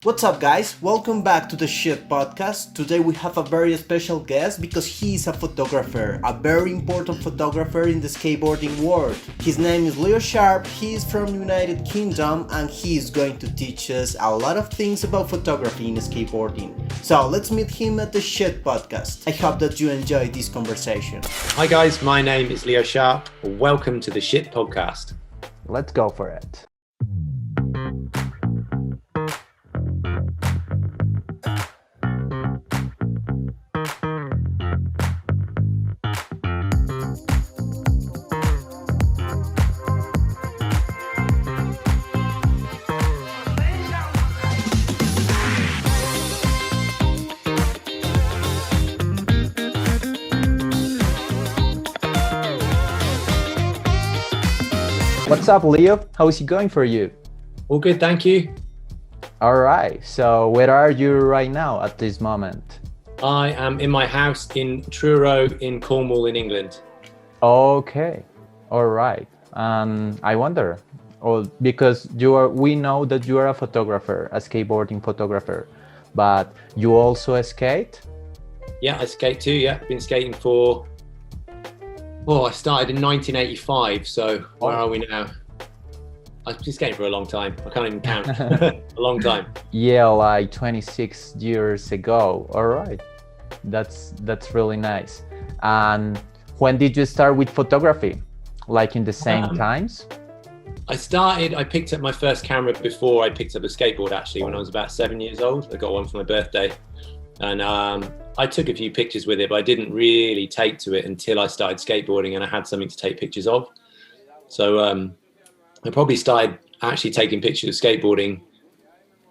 What's up, guys? Welcome back to the Shit Podcast. Today we have a very special guest because he is a photographer, a very important photographer in the skateboarding world. His name is Leo Sharp, he is from United Kingdom and he is going to teach us a lot of things about photography in skateboarding. So let's meet him at the Shit Podcast. I hope that you enjoy this conversation. Hi guys, my name is Leo Sharp. Welcome to the Shit Podcast. Let's go for it. What's up, Leo? How is it going for you? All good, thank you. All right. So where are you right now at this moment? I am in my house in Truro in Cornwall in England. Okay. All right. I wonder, because we know that you are a photographer, a skateboarding photographer, but you also skate? Yeah, I skate too, yeah. Been skating I started in 1985, so where are we now? I've been skating for a long time. I can't even count. A long time. Yeah, like 26 years ago. All right. That's really nice. And when did you start with photography? Like in the same times? I picked up my first camera before I picked up a skateboard, actually, when I was about 7 years old. I got one for my birthday. And I took a few pictures with it, but I didn't really take to it until I started skateboarding and I had something to take pictures of. So I probably started actually taking pictures of skateboarding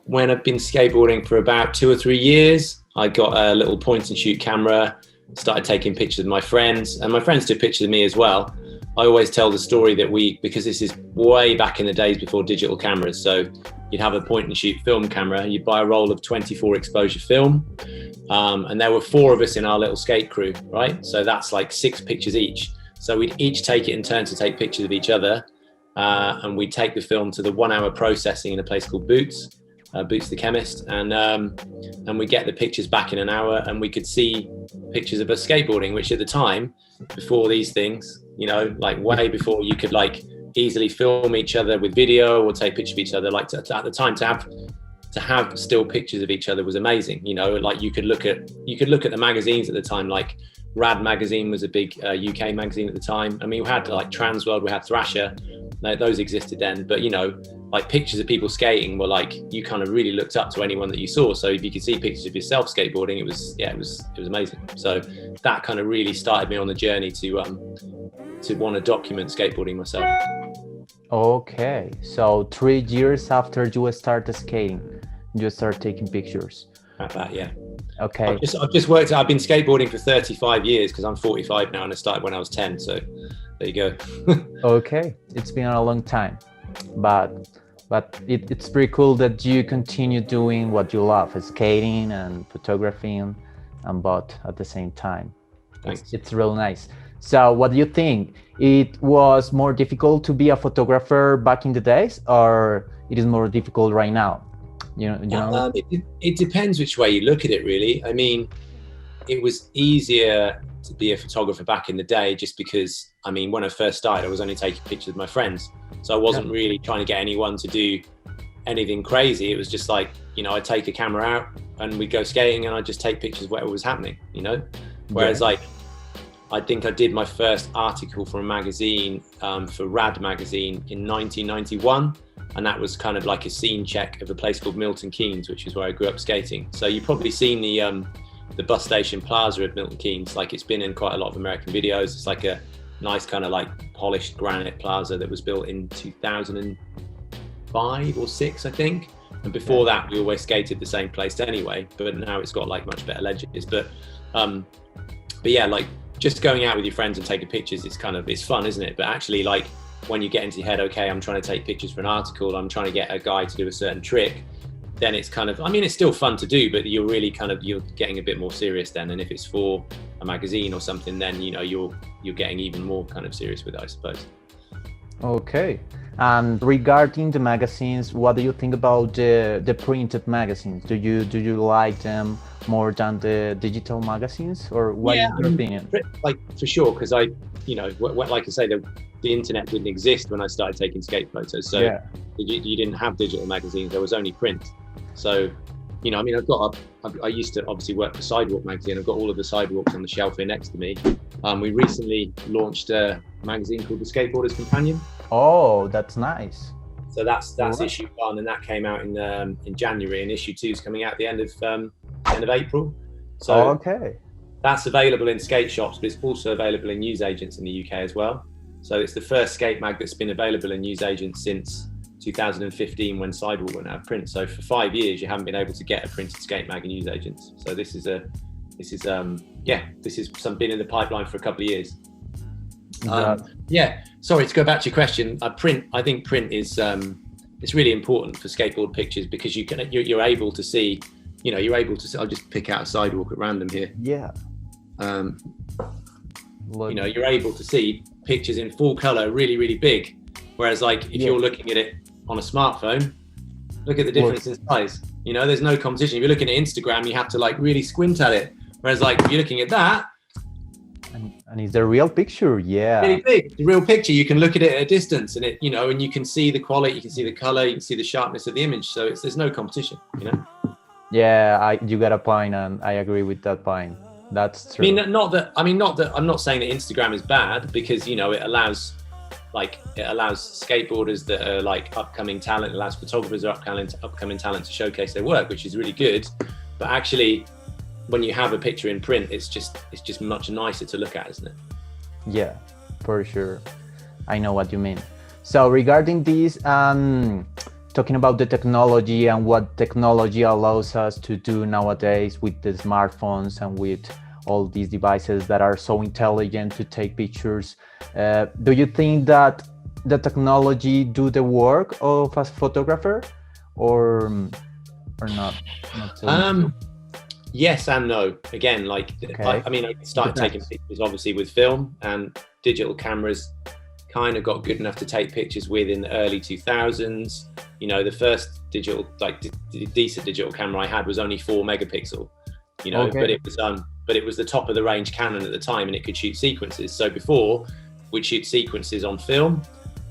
when I've been skateboarding for about 2 or 3 years. I got a little point and shoot camera, started taking pictures of my friends, and my friends took pictures of me as well. I always tell the story that because this is way back in the days before digital cameras. So you'd have a point and shoot film camera, you'd buy a roll of 24 exposure film. And there were 4 of us in our little skate crew, right? So that's like 6 pictures each. So we'd each take it in turn to take pictures of each other. And we'd take the film to the 1 hour processing in a place called Boots the chemist. And we get the pictures back in an hour and we could see pictures of us skateboarding, which at the time, before these things, like way before you could like easily film each other with video or take pictures of each other, like at the time to have still pictures of each other was amazing. Like you could look at the magazines at the time, like Rad magazine was a big UK magazine at the time. I mean, we had like Transworld, we had Thrasher, those existed then, but like pictures of people skating were like, you kind of really looked up to anyone that you saw. So if you could see pictures of yourself skateboarding, it was amazing. So that kind of really started me on the journey to want to document skateboarding myself. Okay, so 3 years after you started skating, you start taking pictures. About that, yeah. Okay. I've just worked out, I've been skateboarding for 35 years because I'm 45 now and I started when I was 10. So there you go. Okay, it's been a long time, but it's pretty cool that you continue doing what you love, skating and photographing and both at the same time. Thanks. It's really nice. So what do you think? It was more difficult to be a photographer back in the days, or it is more difficult right now? It depends which way you look at it, really. I mean, it was easier to be a photographer back in the day just because, I mean, when I first started, I was only taking pictures of my friends. So I wasn't really trying to get anyone to do anything crazy. It was just like, I'd take a camera out and we'd go skating and I'd just take pictures of whatever was happening, Whereas like, I think I did my first article for a magazine, for Rad magazine in 1991. And that was kind of like a scene check of a place called Milton Keynes, which is where I grew up skating. So you've probably seen the bus station plaza of Milton Keynes. Like it's been in quite a lot of American videos. It's like a nice kind of like polished granite plaza that was built in 2005 or 6, I think. And before that, we always skated the same place anyway, but now it's got like much better ledges. But yeah, like just going out with your friends and taking pictures, it's fun, isn't it? But actually like when you get into your head, okay, I'm trying to take pictures for an article, I'm trying to get a guy to do a certain trick, then it's it's still fun to do, but you're really you're getting a bit more serious then. And if it's for a magazine or something, then, you're getting even more kind of serious with it, I suppose. Okay. And regarding the magazines, what do you think about the printed magazines? Do you like them more than the digital magazines, or what is your opinion? Like for sure, because like I say, the internet didn't exist when I started taking skate photos, so you didn't have digital magazines. There was only print. So, I mean, I used to obviously work for Sidewalk magazine. I've got all of the Sidewalks on the shelf here next to me. We recently launched a magazine called the Skateboarder's Companion. Oh, that's nice. So that's issue 1, and that came out in January, and issue 2 is coming out at the end of April. So that's available in skate shops, but it's also available in newsagents in the UK as well. So it's the first skate mag that's been available in newsagents since 2015 when Sidewalk went out of print. So for 5 years you haven't been able to get a printed skate mag in newsagents. So this is been in the pipeline for a couple of years. Sorry, to go back to your question, I think print is it's really important for skateboard pictures, because you're able to see, I'll just pick out a Sidewalk at random here. You're able to see pictures in full color, really, really big. Whereas like if you're looking at it on a smartphone, look at the difference in size. There's no competition. If you're looking at Instagram, you have to like really squint at it. Whereas like if you're looking at that, and it's the real picture, really big. The real picture, you can look at it at a distance, and it, and you can see the quality, you can see the color, you can see the sharpness of the image. So there's no competition. Yeah, you got a point, and I agree with that point. That's true. Not that I'm not saying that Instagram is bad, because it allows skateboarders that are like upcoming talent, it allows photographers that are upcoming talent to showcase their work, which is really good. But actually, when you have a picture in print, it's just much nicer to look at, isn't it? Yeah, for sure. I know what you mean. So regarding this, talking about the technology and what technology allows us to do nowadays with the smartphones and with all these devices that are so intelligent to take pictures, do you think that the technology do the work of a photographer, or not so Yes and no. Again, I started taking pictures obviously with film, and digital cameras kind of got good enough to take pictures with in the early 2000s. The first digital, decent digital camera I had was only 4 megapixel, but it was the top of the range Canon at the time, and it could shoot sequences. So before, we'd shoot sequences on film,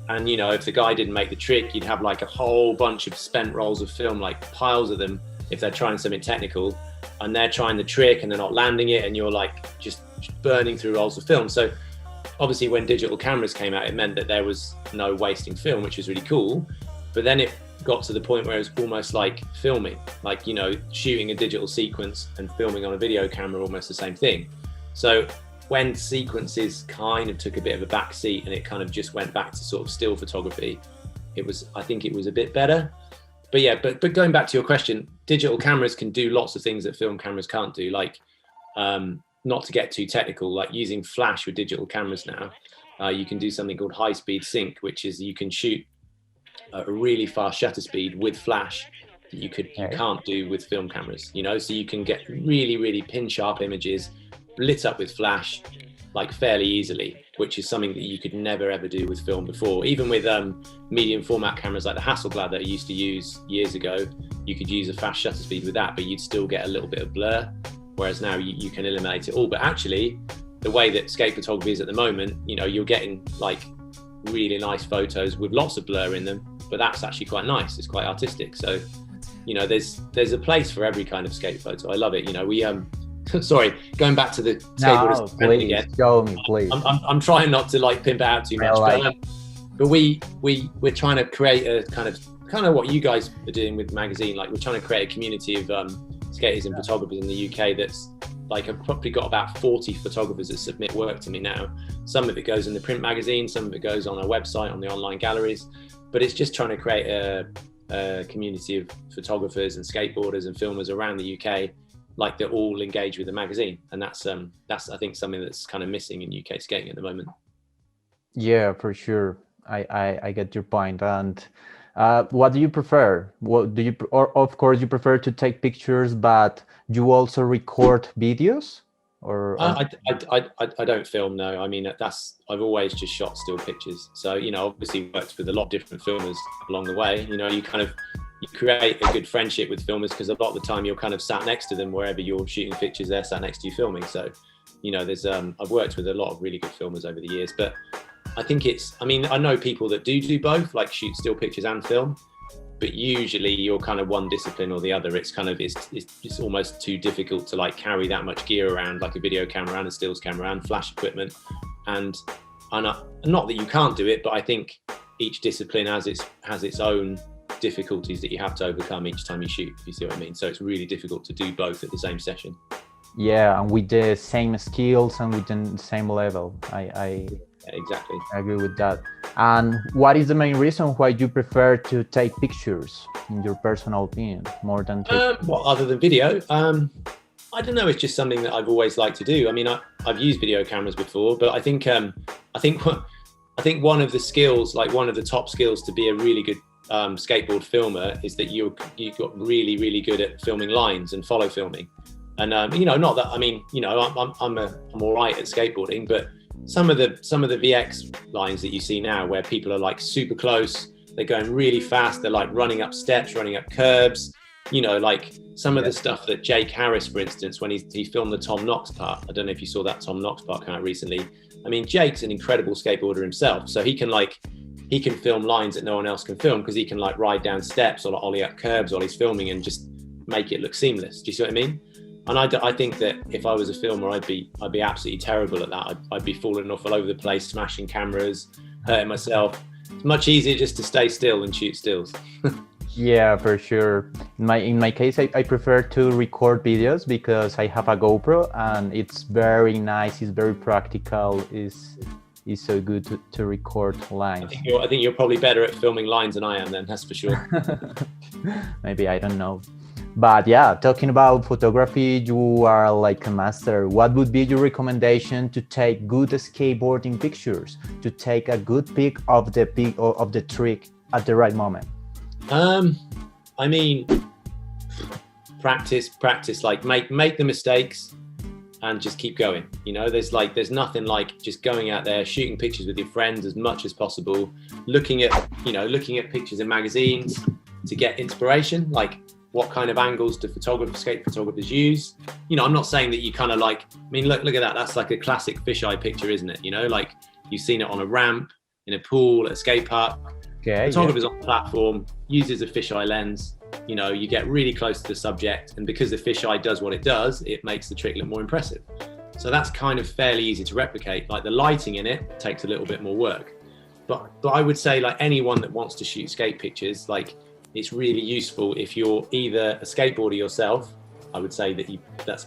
and if the guy didn't make the trick, you'd have like a whole bunch of spent rolls of film, like piles of them, if they're trying something technical, and they're trying the trick and they're not landing it, and you're like just burning through rolls of film. So obviously when digital cameras came out, it meant that there was no wasting film, which was really cool. But then it got to the point where it was almost like filming, like, shooting a digital sequence and filming on a video camera, almost the same thing. So when sequences kind of took a bit of a back seat and it kind of just went back to sort of still photography, I think it was a bit better. But yeah, but going back to your question, digital cameras can do lots of things that film cameras can't do, like, not to get too technical, like using flash with digital cameras now, you can do something called high-speed sync, which is you can shoot a really fast shutter speed with flash that you can't do with film cameras, so you can get really, really pin sharp images lit up with flash like fairly easily, which is something that you could never ever do with film before. Even with medium format cameras like the Hasselblad that I used to use years ago, you could use a fast shutter speed with that, but you'd still get a little bit of blur, whereas now you can eliminate it all. But actually, the way that skate photography is at the moment, you're getting like really nice photos with lots of blur in them, but that's actually quite nice. It's quite artistic. So, there's a place for every kind of skate photo. I love it. We sorry, going back to the skateboarders again. Show me, please. I'm trying not to like pimp it out too much, but we're trying to create a kind of what you guys are doing with the magazine. Like, we're trying to create a community of skaters and photographers in the UK that's like, I've probably got about 40 photographers that submit work to me now. Some of it goes in the print magazine, some of it goes on our website, on the online galleries, but it's just trying to create a community of photographers and skateboarders and filmers around the UK, like they're all engaged with the magazine. And that's I think something that's kind of missing in UK skating at the moment. Yeah, for sure. I get your point. And what do you prefer? What do you, or of course you prefer to take pictures, but you also record videos? or I don't film, no. I mean, I've always just shot still pictures. So, you know, obviously worked with a lot of different filmers along the way. You know, you create a good friendship with filmers because a lot of the time you're kind of sat next to them wherever you're shooting pictures, they're sat next to you filming. So, you know, I've worked with a lot of really good filmers over the years, but I think I know people that do both, like shoot still pictures and film, but usually you're kind of one discipline or the other. It's kind of, it's almost too difficult to like carry that much gear around, like a video camera and a stills camera and flash equipment. And not that you can't do it, but I think each discipline has its own difficulties that you have to overcome each time you shoot, if you see what I mean. So it's really difficult to do both at the same session. Yeah, and with the same skills and with the same level. Exactly. I agree with that. And what is the main reason why you prefer to take pictures, in your personal opinion, more than well, other than video? I don't know. It's just something that I've always liked to do. I mean, I've used video cameras before, but I think one of the skills, like one of the top skills to be a really good skateboard filmer, is that you got really, really good at filming lines and follow filming. And you know, not that, I mean, you know, I'm all right at skateboarding, but some of the VX lines that you see now, where people are like super close, they're going really fast, they're like running up steps, running up curbs, you know, like some of the stuff that Jake Harris, for instance, when he filmed the Tom Knox part. I don't know if you saw that Tom Knox part come out recently. I mean, Jake's an incredible skateboarder himself, so he can film lines that no one else can film, because he can like ride down steps or like ollie up curbs while he's filming and just make it look seamless. Do you see what I mean? And I think that if I was a filmer, I'd be absolutely terrible at that. I'd be falling off all over the place, smashing cameras, hurting myself. It's much easier just to stay still and shoot stills. Yeah, for sure. In my case, I prefer to record videos because I have a GoPro and it's very nice. It's very practical. It's so good to record lines. I think you're probably better at filming lines than I am, then. That's for sure. Maybe, I don't know. But yeah, talking about photography, you are like a master. What would be your recommendation to take good skateboarding pictures, to take a good pic of the trick at the right moment? I mean, practice, like make the mistakes and just keep going. You know, there's nothing like just going out there, shooting pictures with your friends as much as possible, looking at pictures in magazines to get inspiration, like what kind of angles do skate photographers use. You know, I'm not saying that you kind of like, I mean, look at that. That's like a classic fisheye picture, isn't it? You know, like you've seen it on a ramp, in a pool, at a skate park. Okay, photographers on the platform, uses a fisheye lens. You know, you get really close to the subject, and because the fisheye does what it does, it makes the trick look more impressive. So that's kind of fairly easy to replicate. Like the lighting in it takes a little bit more work. But I would say, like, anyone that wants to shoot skate pictures, like, it's really useful if you're either a skateboarder yourself. I would say that's,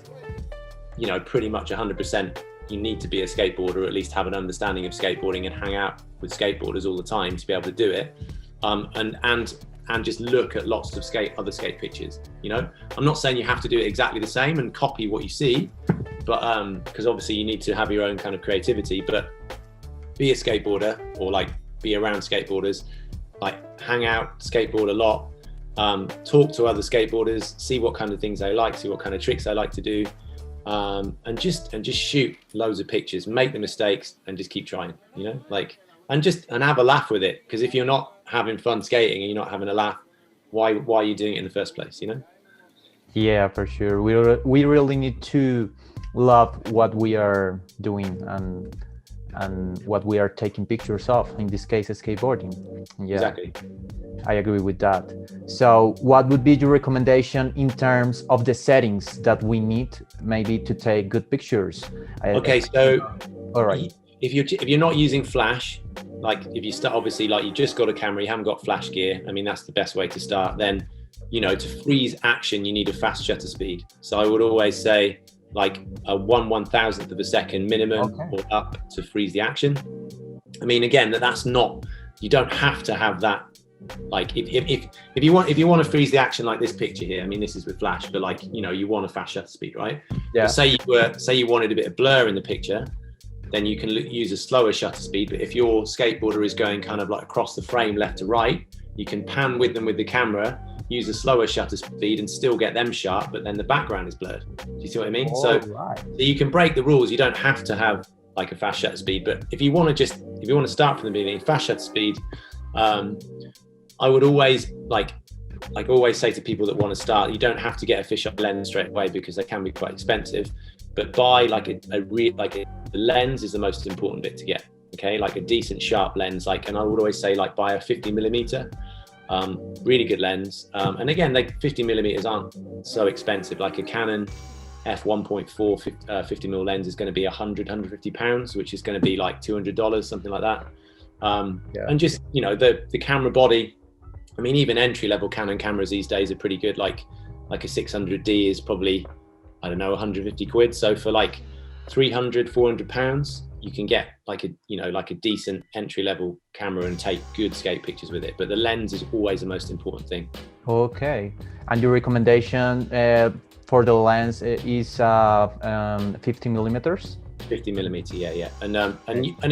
you know, pretty much 100%. You need to be a skateboarder, or at least have an understanding of skateboarding and hang out with skateboarders all the time to be able to do it. And just look at lots of other skate pictures. You know, I'm not saying you have to do it exactly the same and copy what you see, but because obviously you need to have your own kind of creativity. But be a skateboarder, or like be around skateboarders. Like hang out, skateboard a lot, talk to other skateboarders, see what kind of things they like, see what kind of tricks they like to do, and just shoot loads of pictures, make the mistakes, and just keep trying. You know, like and have a laugh with it. Because if you're not having fun skating and you're not having a laugh, why are you doing it in the first place? You know? Yeah, for sure. We really need to love what we are doing and what we are taking pictures of, in this case skateboarding. Yeah, exactly. I agree with that. So what would be your recommendation in terms of the settings that we need maybe to take good pictures? Okay, so all right, if you're not using flash, like if you start, obviously, like you just got a camera, you haven't got flash gear, I mean, that's the best way to start. Then, you know, to freeze action, you need a fast shutter speed. So I would always say like a 1/1000th of a second minimum, or up, to freeze the action. I mean, again, that's not, you don't have to have that. Like if you want to freeze the action like this picture here, I mean, this is with flash, but like, you know, you want a fast shutter speed, right? Yeah. But say you wanted a bit of blur in the picture, then you can use a slower shutter speed. But if your skateboarder is going kind of like across the frame left to right, you can pan with them with the camera use a slower shutter speed and still get them sharp, but then the background is blurred. Do you see what I mean? Oh, So right. you can break the rules. You don't have to have like a fast shutter speed, but if you want to start from the beginning, fast shutter speed, I would always always say to people that want to start, you don't have to get a fisheye lens straight away because they can be quite expensive, but buy the lens is the most important bit to get. Okay, like a decent sharp lens, and I would always say buy a 50mm, really good lens. And again, 50mm aren't so expensive. Like a Canon f1.4 50mm lens is going to be 150 pounds, which is going to be like $200, something like that. And just, the camera body, I mean, even entry-level Canon cameras these days are pretty good. Like a 600D is probably, I don't know, 150 quid. So for 300, 400 pounds, you can get like a decent entry-level camera and take good skate pictures with it. But the lens is always the most important thing. Okay. And your recommendation for the lens is 50mm? 50mm, yeah. And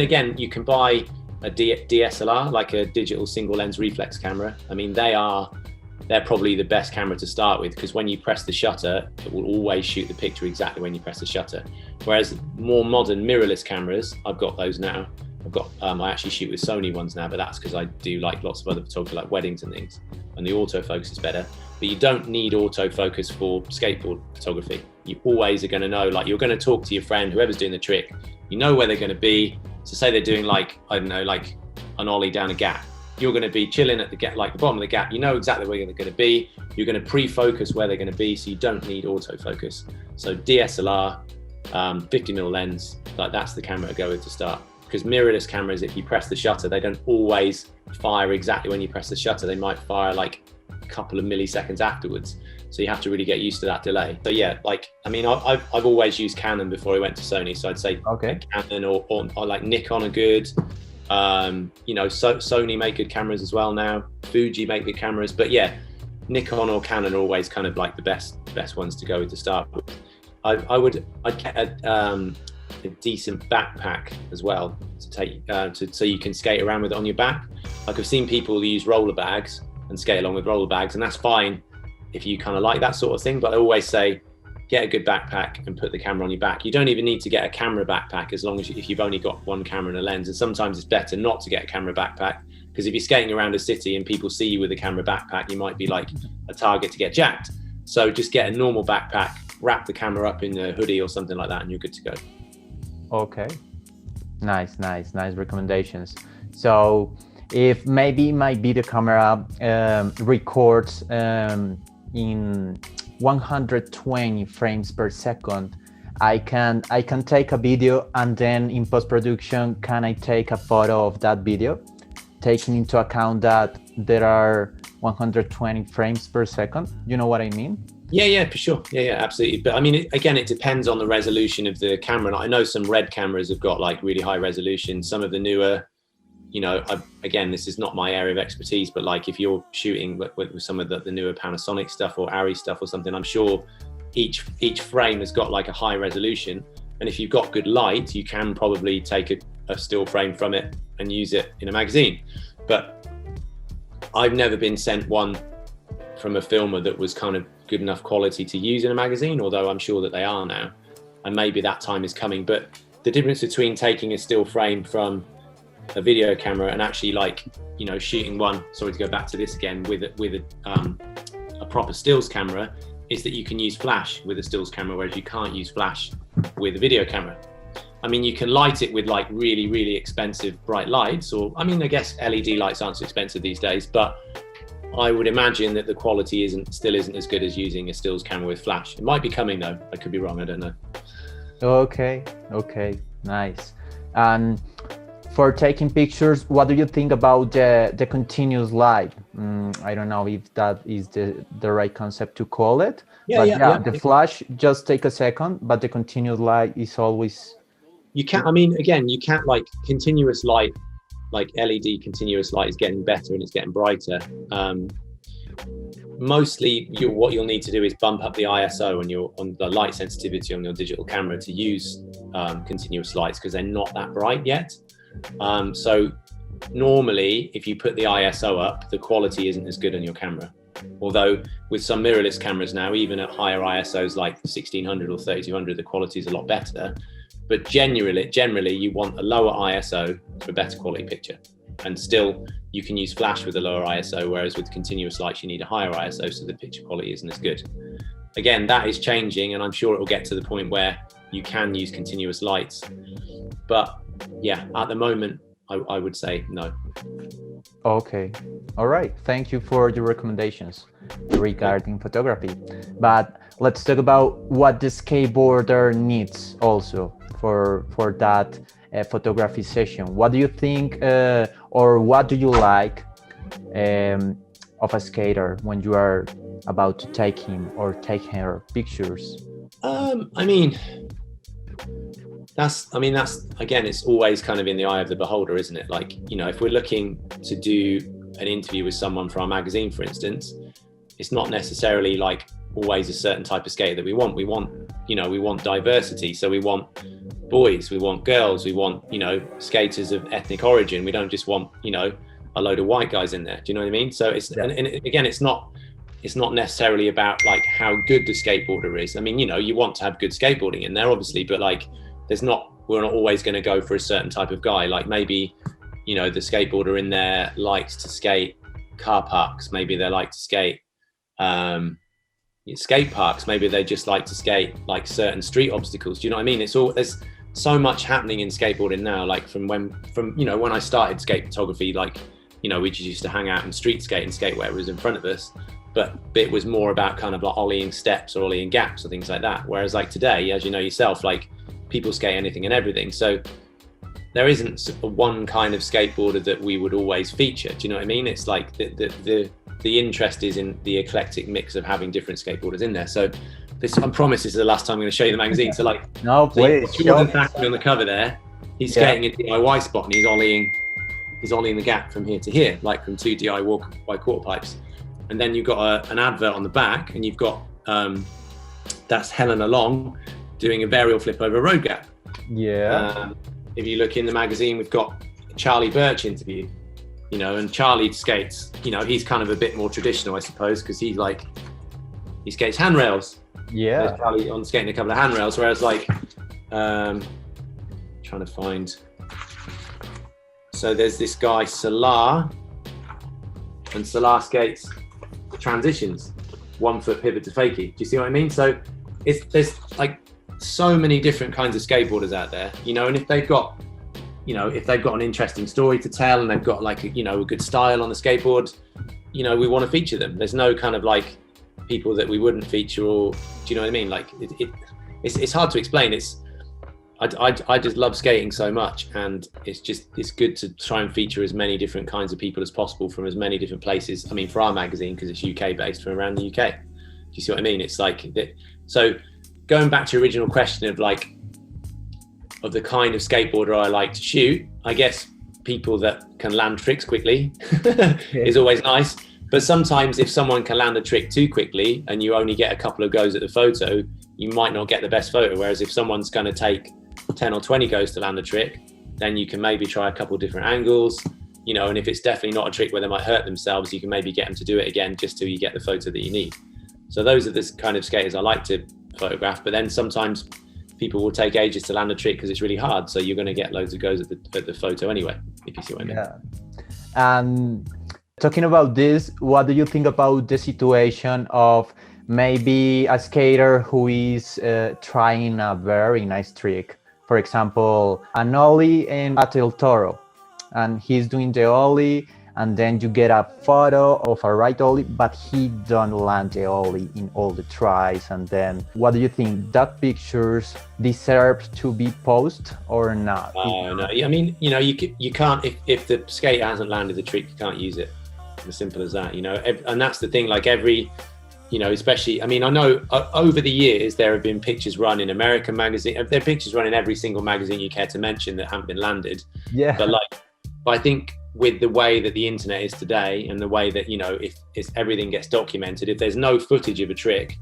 again, you can buy a DSLR, like a digital single lens reflex camera. I mean, they're probably the best camera to start with, because when you press the shutter, it will always shoot the picture exactly when you press the shutter. Whereas more modern mirrorless cameras, I've got those now. I actually shoot with Sony ones now, but that's because I do lots of other photography, like weddings and things, and the autofocus is better. But you don't need autofocus for skateboard photography. You always are going to know, you're going to talk to your friend, whoever's doing the trick, you know where they're going to be. So say they're doing an ollie down a gap. You're going to be chilling at the gap, the bottom of the gap. You know exactly where they're going to be. You're going to pre-focus where they're going to be, so you don't need autofocus. So DSLR, 50mm lens, that's the camera to go with to start. Because mirrorless cameras, if you press the shutter, they don't always fire exactly when you press the shutter. They might fire a couple of milliseconds afterwards. So you have to really get used to that delay. So yeah, I've always used Canon before I went to Sony. So I'd say Canon or Nikon are good. Sony make good cameras as well now. Fuji make good cameras, but yeah, Nikon or Canon are always kind of the best ones to go with to start with. I'd get a decent backpack as well to take so you can skate around with it on your back. I've seen people use roller bags and skate along with roller bags, and that's fine if you kind of like that sort of thing. But I always say, get a good backpack and put the camera on your back. You don't even need to get a camera backpack as long as if you've only got one camera and a lens. And sometimes it's better not to get a camera backpack, because if you're skating around a city and people see you with a camera backpack, you might be a target to get jacked. So just get a normal backpack, wrap the camera up in a hoodie or something like that, and you're good to go. Okay. Nice recommendations. So if maybe my video camera records in 120 frames per second, I can take a video, and then in post-production, can I take a photo of that video, taking into account that there are 120 frames per second? You know what I mean? Yeah, for sure. Yeah, absolutely. But I mean, it depends on the resolution of the camera. And I know some Red cameras have got really high resolution. Some of the newer, again, this is not my area of expertise, but if you're shooting with some of the newer Panasonic stuff or Arri stuff or something, I'm sure each frame has got a high resolution. And if you've got good light, you can probably take a still frame from it and use it in a magazine. But I've never been sent one from a filmer that was kind of good enough quality to use in a magazine, although I'm sure that they are now, and maybe that time is coming. But the difference between taking a still frame from a video camera and actually shooting one, sorry to go back to this again, with a proper stills camera, is that you can use flash with a stills camera, whereas you can't use flash with a video camera. I mean, you can light it with really, really expensive bright lights, or I guess LED lights aren't so expensive these days, but I would imagine that the quality still isn't as good as using a stills camera with flash. It might be coming though. I could be wrong. I don't know. Okay, nice. And for taking pictures, what do you think about the continuous light? I don't know if that is the right concept to call it. Yeah. The flash just take a second, but the continuous light is always. You can't. You can't continuous light. LED continuous light is getting better and it's getting brighter. Mostly what you'll need to do is bump up the ISO on the light sensitivity on your digital camera to use continuous lights, because they're not that bright yet. So normally if you put the ISO up, the quality isn't as good on your camera. Although with some mirrorless cameras now, even at higher ISOs like 1600 or 3200, the quality is a lot better. But generally you want a lower ISO for a better quality picture. And still you can use flash with a lower ISO, whereas with continuous lights you need a higher ISO, so the picture quality isn't as good. Again, that is changing, and I'm sure it will get to the point where you can use continuous lights. But yeah, at the moment, I would say no. Okay, all right. Thank you for your recommendations regarding photography. But let's talk about what the skateboarder needs also for that photography session. What do you think, or what do you like of a skater when you are about to take him or take her pictures? That's again, it's always kind of in the eye of the beholder, isn't it? Like, you know, if we're looking to do an interview with someone for our magazine, for instance, it's not necessarily like always a certain type of skater that we want. We want diversity. So we want boys, we want girls, we want, you know, skaters of ethnic origin. We don't just want, you know, a load of white guys in there. Do you know what I mean? So it's, and again, it's not necessarily about like how good the skateboarder is. I mean, you know, you want to have good skateboarding in there, obviously, but like, we're not always going to go for a certain type of guy. Like maybe, you know, the skateboarder in there likes to skate car parks. Maybe they like to skate skate parks. Maybe they just like to skate like certain street obstacles. Do you know what I mean? There's so much happening in skateboarding now. Like from you know, when I started skate photography, like, you know, we just used to hang out and street skate and skate whatever was in front of us. But it was more about kind of like ollieing steps or ollieing gaps or things like that. Whereas like today, as you know yourself, like people skate anything and everything. So there isn't one kind of skateboarder that we would always feature. Do you know what I mean? It's like the interest is in the eclectic mix of having different skateboarders in there. So this, I promise, this is the last time I'm going to show you the magazine. So like, no, please. Jordan Thackeray on the cover there, he's skating a DIY spot and he's ollieing the gap from here to here, like from 2 DIY quarter pipes. And then you've got an advert on the back, and you've got that's Helena Long doing a varial flip over a road gap. Yeah. If you look in the magazine, we've got a Charlie Birch interview, you know, and Charlie skates, you know, he's kind of a bit more traditional, I suppose, because he skates handrails. Yeah. There's Charlie on skating a couple of handrails, whereas like, trying to find. So there's this guy Salah, and Salah skates transitions, 1 foot pivot to fakie. Do you see what I mean? So there's like so many different kinds of skateboarders out there, you know, and if they've got an interesting story to tell and they've got like a good style on the skateboard, you know, we want to feature them. There's no kind of like people that we wouldn't feature, or do you know what I mean? Like it's hard to explain. I just love skating so much, and it's good to try and feature as many different kinds of people as possible from as many different places. I mean, for our magazine, because it's UK based, from around the UK. Do you see what I mean? It's like that. So going back to your original question of the kind of skateboarder I like to shoot, I guess people that can land tricks quickly is always nice. But sometimes if someone can land a trick too quickly and you only get a couple of goes at the photo, you might not get the best photo. Whereas if someone's going to take 10 or 20 goes to land a trick, then you can maybe try a couple of different angles, you know, and if it's definitely not a trick where they might hurt themselves, you can maybe get them to do it again just till you get the photo that you need. So those are the kind of skaters I like to photograph. But then sometimes people will take ages to land a trick because it's really hard. So you're going to get loads of goes at the photo anyway, if you see what I mean. Yeah. And talking about this, what do you think about the situation of maybe a skater who is trying a very nice trick? For example, an ollie at El Toro, and he's doing the ollie, and then you get a photo of a right ollie, but he don't land the ollie in all the tries. And then what do you think? That pictures deserve to be posted or not? No, I mean, you know, you can't, if the skater hasn't landed the trick, you can't use it. As simple as that, you know. And that's the thing, like every, you know, especially, I mean, I know over the years there have been pictures run in American magazine, there are pictures run in every single magazine you care to mention that haven't been landed. Yeah. But I think with the way that the internet is today and the way that, you know, if everything gets documented, if there's no footage of a trick,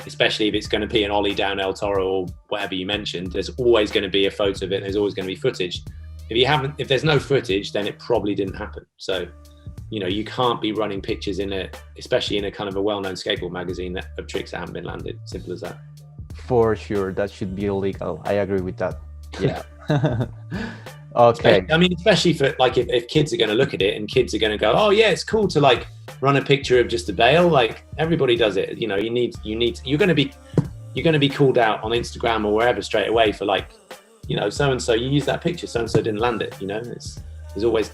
especially if it's going to be an ollie down El Toro or whatever you mentioned, there's always going to be a photo of it. There's always going to be footage. If there's no footage, then it probably didn't happen. So, you know, you can't be running pictures especially in a kind of a well-known skateboard magazine of tricks that haven't been landed. Simple as that. For sure, that should be illegal. I agree with that. Yeah. Okay. I mean, especially for like if kids are going to look at it and kids are going to go, oh yeah, it's cool to like run a picture of just a bail. Like everybody does it. You know, you're going to be called out on Instagram or wherever straight away for like, you know, so and so you used that picture, so and so didn't land it. You know, there's always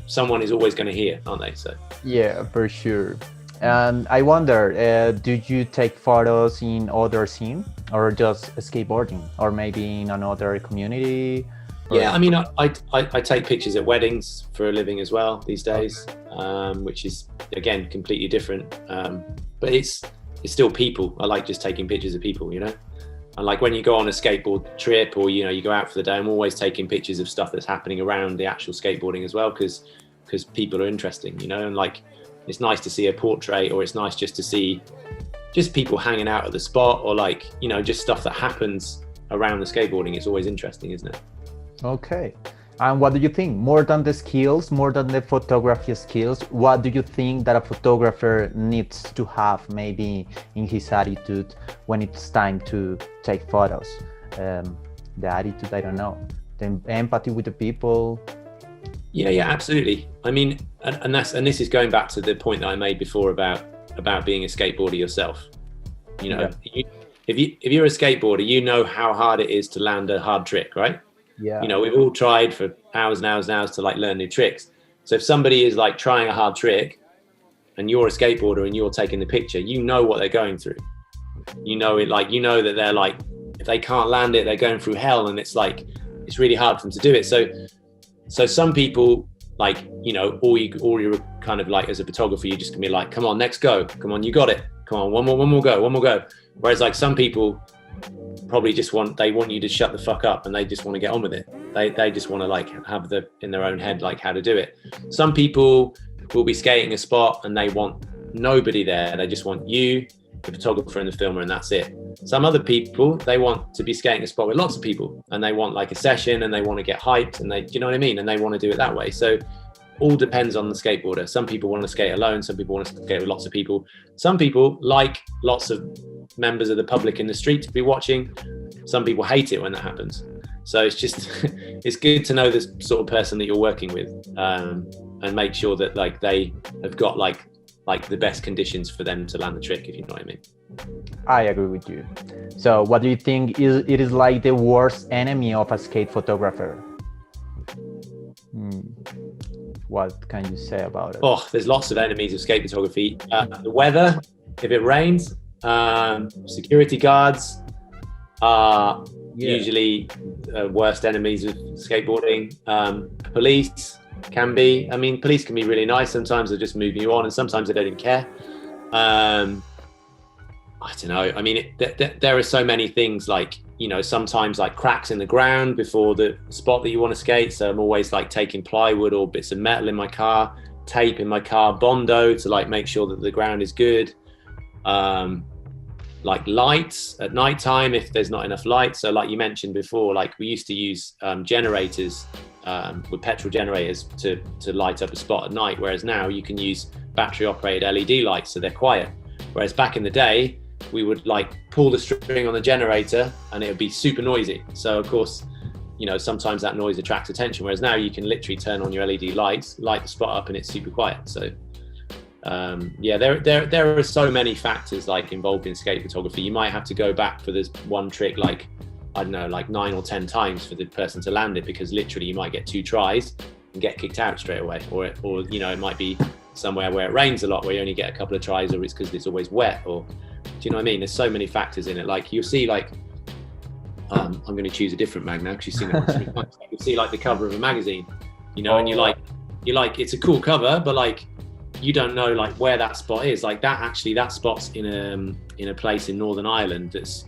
someone is always going to hear, aren't they? So yeah, for sure. And I wonder, do you take photos in other scene or just skateboarding, or maybe in another community? Yeah, I mean, I take pictures at weddings for a living as well these days, which is again completely different. But it's still people. I like just taking pictures of people, you know. And like when you go on a skateboard trip, or you know, you go out for the day, I'm always taking pictures of stuff that's happening around the actual skateboarding as well, because people are interesting, you know. And like, it's nice to see a portrait, or it's nice just to see just people hanging out at the spot, or like, you know, just stuff that happens around the skateboarding. It's always interesting, isn't it? Okay. And what do you think? More than the skills, more than the photography skills, what do you think that a photographer needs to have maybe in his attitude when it's time to take photos? The attitude, I don't know. The empathy with the people. Yeah, absolutely. I mean, and this is going back to the point that I made before about being a skateboarder yourself. You know, if you're a skateboarder, you know how hard it is to land a hard trick, right? Yeah. You know, we've all tried for hours and hours and hours to like learn new tricks. So if somebody is like trying a hard trick and you're a skateboarder and you're taking the picture, you know what they're going through. You know it, like, you know that they're like, if they can't land it, they're going through hell, and it's like, it's really hard for them to do it. So some people, like, you know, or you're kind of like, as a photographer, you just can be like, come on, next go. Come on, you got it. Come on, one more go. Whereas like some people probably just want you to shut the fuck up, and they just want to get on with it. They just want to like have in their own head like how to do it. Some people will be skating a spot and they want nobody there. They just want you, the photographer and the filmer, and that's it. Some other people, they want to be skating a spot with lots of people, and they want like a session, and they want to get hyped, and do you know what I mean? And they want to do it that way. So all depends on the skateboarder. Some people want to skate alone. Some people want to skate with lots of people. Some people like lots of members of the public in the street to be watching. Some people hate it when that happens. So it's just, it's good to know this sort of person that you're working with, and make sure that like they have got like the best conditions for them to land the trick, if you know what I mean. I agree with you. So what do you think it is like the worst enemy of a skate photographer? What can you say about it? Oh, there's lots of enemies of skate photography. The weather, if it rains, security guards are usually worst enemies of skateboarding. Police can be. I mean, police can be really nice. Sometimes they just move you on, and sometimes they don't even care. I don't know. I mean, there are so many things, like, you know, sometimes like cracks in the ground before the spot that you want to skate. So I'm always like taking plywood or bits of metal in my car, tape in my car, Bondo to like make sure that the ground is good. Like lights at night time if there's not enough light. So like you mentioned before, like we used to use generators with petrol generators to light up a spot at night, whereas now you can use battery operated LED lights, so they're quiet. Whereas back in the day, we would like pull the string on the generator and it would be super noisy. So of course, you know, sometimes that noise attracts attention, whereas now you can literally turn on your LED lights, light the spot up, and it's super quiet. So yeah, there are so many factors like involved in skate photography. You might have to go back for this one trick like, I don't know, like 9 or 10 times for the person to land it, because literally you might get 2 tries and get kicked out straight away, or you know, it might be somewhere where it rains a lot where you only get a couple of tries, or it's because it's always wet, or do you know what I mean? There's so many factors in it. Like you'll see like I'm going to choose a different mag now because you've seen it once. You'll see like the cover of a magazine, you know, and you're like it's a cool cover, but like you don't know like where that spot is. Like that spot's in a place in Northern Ireland that's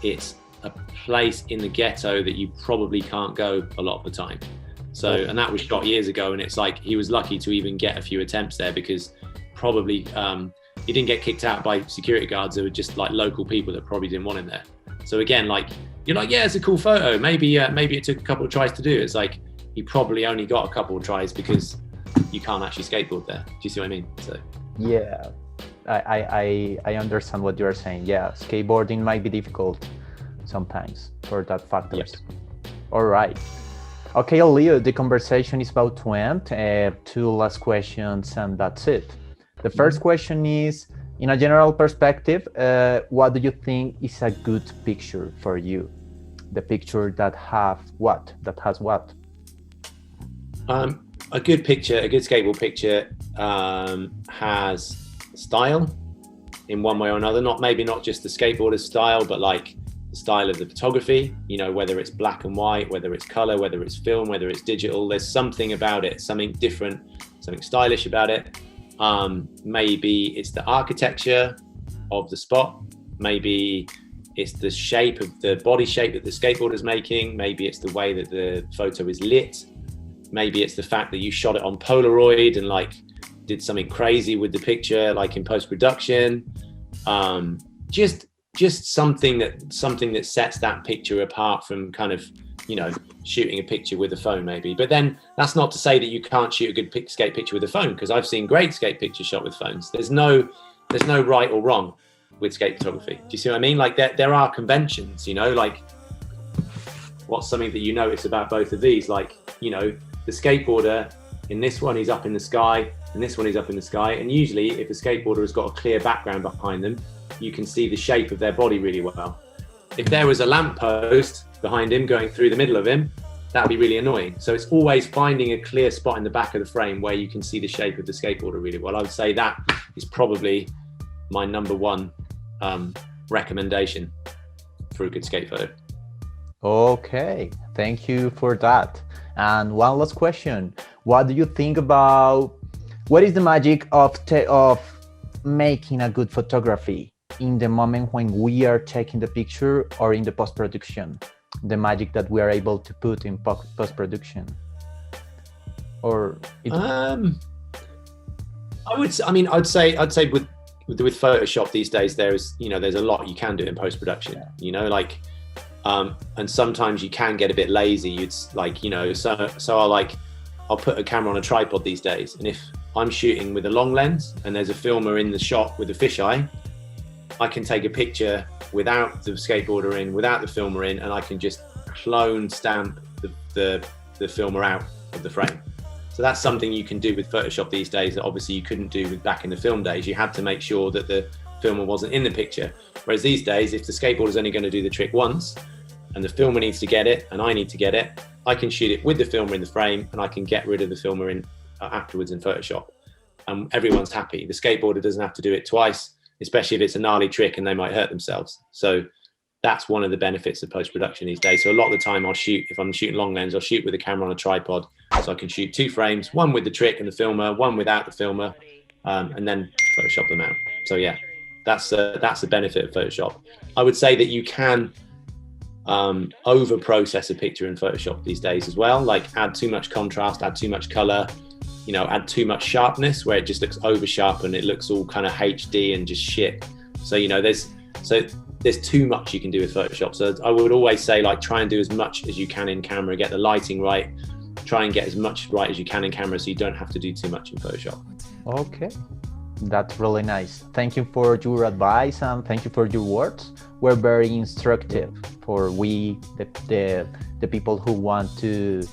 it's a place in the ghetto that you probably can't go a lot of the time. So, and that was shot years ago, and it's like he was lucky to even get a few attempts there, because probably he didn't get kicked out by security guards. They were just like local people that probably didn't want him there. So again, like you're like, yeah, it's a cool photo. Maybe it took a couple of tries to do. It's like he probably only got a couple of tries because you can't actually skateboard there. Do you see what I mean? So Yeah, I understand what you're saying. Yeah, skateboarding might be difficult sometimes for that factors. All right. Okay, Leo, the conversation is about to end. Two last questions and that's it. The first question is, in a general perspective, what do you think is a good picture for you? The picture that has what? A good picture, a good skateboard picture has style in one way or another. Maybe not just the skateboarder's style, but like the style of the photography, you know, whether it's black and white, whether it's color, whether it's film, whether it's digital, there's something about it, something different, something stylish about it. Maybe it's the architecture of the spot. Maybe it's the shape of the body shape that the skateboarder is making. Maybe it's the way that the photo is lit. Maybe it's the fact that you shot it on Polaroid and like did something crazy with the picture, like in post-production. Just something that sets that picture apart from kind of, you know, shooting a picture with a phone maybe. But then that's not to say that you can't shoot a good skate picture with a phone, because I've seen great skate pictures shot with phones. There's no right or wrong with skate photography. Do you see what I mean? Like there are conventions, you know, like what's something that you notice about both of these? Like, you know, the skateboarder in this one, he's up in the sky, and this one is up in the sky. And usually if a skateboarder has got a clear background behind them, you can see the shape of their body really well. If there was a lamppost behind him going through the middle of him, that'd be really annoying. So it's always finding a clear spot in the back of the frame where you can see the shape of the skateboarder really well. I would say that is probably my number one recommendation for a good skate photo. Okay, thank you for that. And one last question. What do you think about, what is the magic of making a good photography in the moment when we are taking the picture or in the post-production? The magic that we are able to put in post-production? I'd say with Photoshop these days, there's a lot you can do in post-production, you know, like, and sometimes you can get a bit lazy. It's like, you know, so I'll put a camera on a tripod these days, and if I'm shooting with a long lens and there's a filmer in the shot with a fisheye, I can take a picture without the skateboarder in, without the filmer in, and I can just clone stamp the filmer out of the frame. So that's something you can do with Photoshop these days that obviously you couldn't do back in the film days. You had to make sure that the filmer wasn't in the picture. Whereas these days, if the skateboarder is only going to do the trick once and the filmer needs to get it and I need to get it, I can shoot it with the filmer in the frame and I can get rid of the filmer in afterwards in Photoshop. And everyone's happy. The skateboarder doesn't have to do it twice, especially if it's a gnarly trick and they might hurt themselves. So that's one of the benefits of post-production these days. So a lot of the time I'll shoot, if I'm shooting long lens, I'll shoot with a camera on a tripod. So I can shoot 2 frames, one with the trick and the filmer, one without the filmer, and then Photoshop them out. So yeah, that's the benefit of Photoshop. I would say that you can over-process a picture in Photoshop these days as well, like add too much contrast, add too much color, you know, add too much sharpness where it just looks over sharp and it looks all kind of HD and just shit. So, you know, there's too much you can do with Photoshop. So I would always say, like, try and do as much as you can in camera, get the lighting right, try and get as much right as you can in camera so you don't have to do too much in Photoshop. Okay, that's really nice. Thank you for your advice and thank you for your words. We're very instructive for the people who want to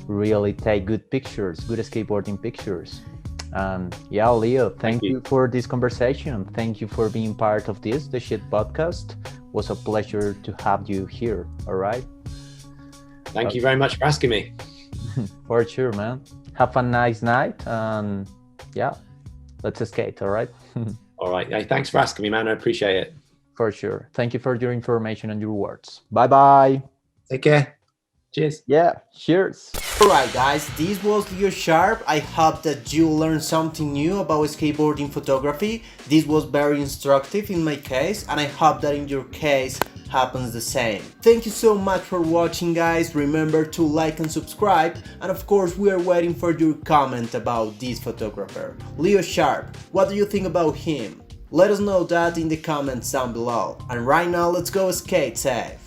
really take good pictures, good skateboarding pictures. Yeah, Leo, thank you for this conversation. Thank you for being part of the Shit podcast. It was a pleasure to have you here. All right. Thank you very much for asking me. For sure, man. Have a nice night. And yeah, let's skate. All right. All right. Hey, thanks for asking me, man. I appreciate it. For sure. Thank you for your information and your words. Bye-bye. Take care. Cheers. Yeah, cheers. Alright guys, this was Leo Sharp. I hope that you learned something new about skateboarding photography. This was very instructive in my case, and I hope that in your case happens the same. Thank you so much for watching, guys. Remember to like and subscribe, and of course we are waiting for your comment about this photographer, Leo Sharp. What do you think about him? Let us know that in the comments down below. And right now, let's go skate safe.